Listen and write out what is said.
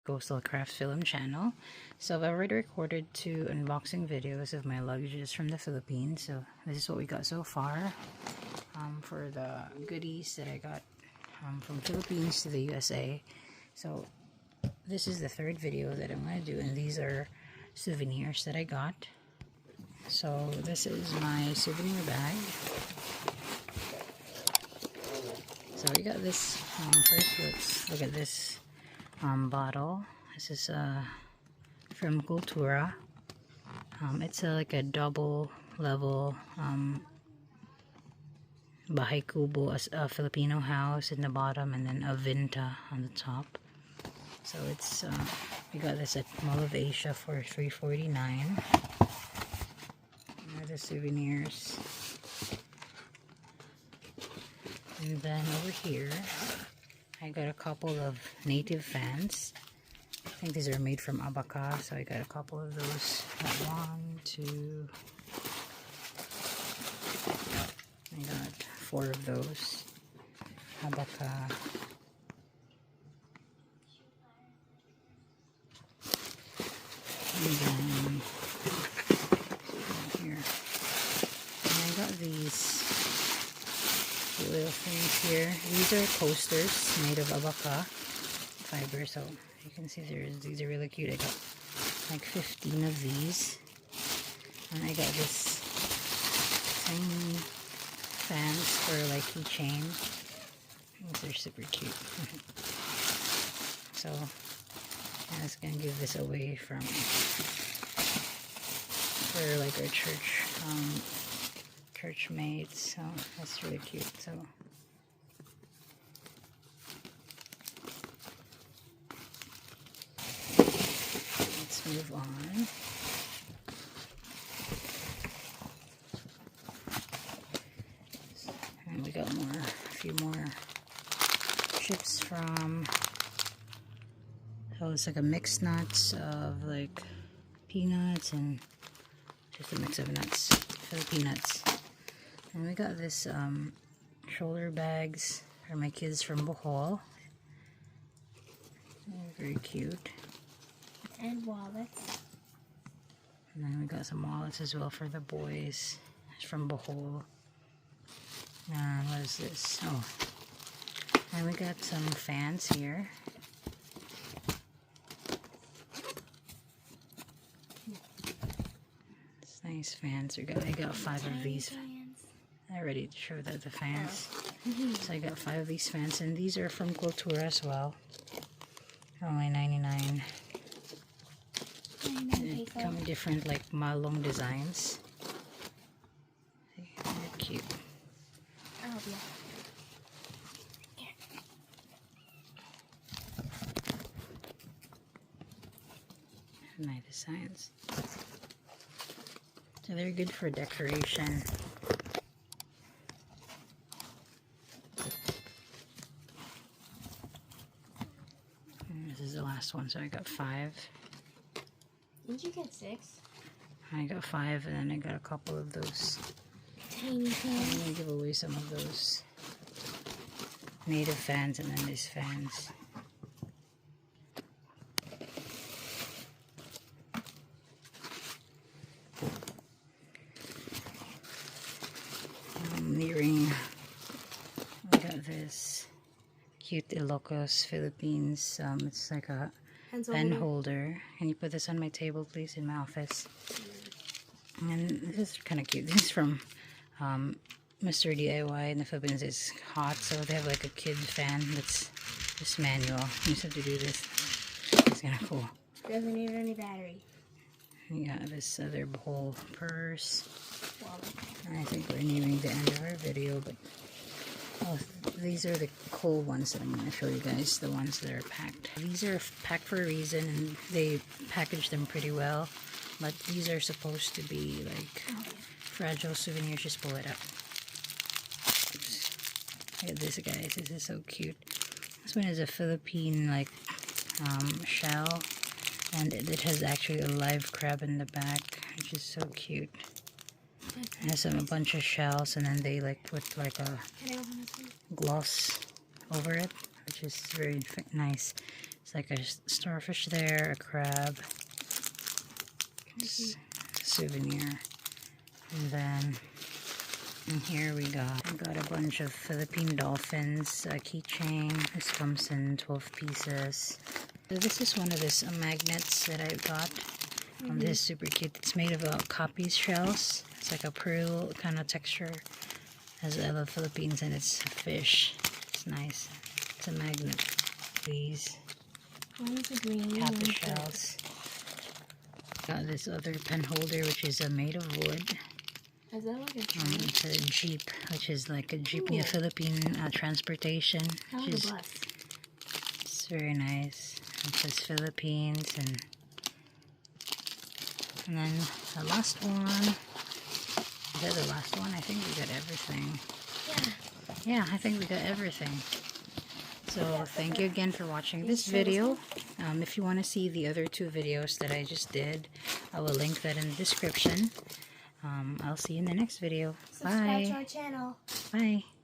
CoastalCraftFilAm channel. So I've already recorded 2 unboxing videos of my luggages from the Philippines. So this is what we got so far for the goodies that I got from Philippines to the USA. So this is the 3rd video that I'm going to do, and these are souvenirs that I got. So this is my souvenir bag. So we got this, first let's look at this bottle. This is from Kultura. It's like a double level bahay kubo, a Filipino house in the bottom, and then a vinta on the top. So it's we got this at Mall of Asia for $3.49. The souvenirs. And then over here I got a couple of native fans. I think these are made from Abaca, so I got a couple of those. Got 1, 2, I got 4 of those Abaca. And then here, and I got these little things here. These are coasters made of Abaca fiber, so you can see these are really cute. I got like 15 of these, and I got this tiny fans for like keychain. These are super cute. So I was gonna give this away for like our church mates, so that's really cute. So let's move on. And we got a few more chips from, so it's like a mixed nuts of like peanuts and just a mix of nuts, Filipino nuts. And we got this shoulder bags for my kids from Bohol. Very cute. And wallets. And then we got some wallets as well for the boys. It's from Bohol. And what is this? Oh, and we got some fans here. It's nice fans. I got 5 of these. I already showed that the fans. So I got 5 of these fans, and these are from Kultura as well. Only 99. They come in different like malong designs. See, they're cute. Oh yeah. Nice designs. So they're good for decoration. And this is the last one, so I got 5. Didn't you get 6? I got 5, and then I got a couple of those. Tiny fans. I'm gonna give away some of those native fans, and then these fans. Nearing, I got this cute Ilocos Philippines. It's like a pen holder. Can you put this on my table, please, in my office? And this is kind of cute. This is from Mr. DIY in the Philippines. It's hot, so they have like a kid fan that's just manual. You just have to do this. It's kind of cool. Doesn't need any battery. We got this other whole purse. I think we're nearing the end of our video, but these are the cool ones that I'm going to show you guys, the ones that are packed. These are packed for a reason, and they package them pretty well, but these are supposed to be like fragile souvenirs. Just pull it up. Oops. Look at this, guys. This is so cute. This one is a Philippine like shell, and it has actually a live crab in the back, which is so cute. It has a bunch of shells, and then they like put like a gloss over it, which is very nice. It's like a starfish there, a crab, souvenir, and then in here we got a bunch of Philippine dolphins, a keychain. This comes in 12 pieces. So this is one of these magnets that I got. This is super cute. It's made of copies shells. It's like a pearl kind of texture. As I love Philippines, and it's a fish. It's nice. It's a magnet. These copy shells. Got this other pen holder, which is made of wood. Is that like a it's a jeep, which is like a jeepney of Philippine transportation. How Which is, a bus. it's very nice. It says Philippines, and then the last one. Is that the last one? I think we got everything. Yeah, I think we got everything. So thank you again for watching this video. If you want to see the other 2 videos that I just did, I will link that in the description. I'll see you in the next video. Subscribe Bye. to our channel. Bye.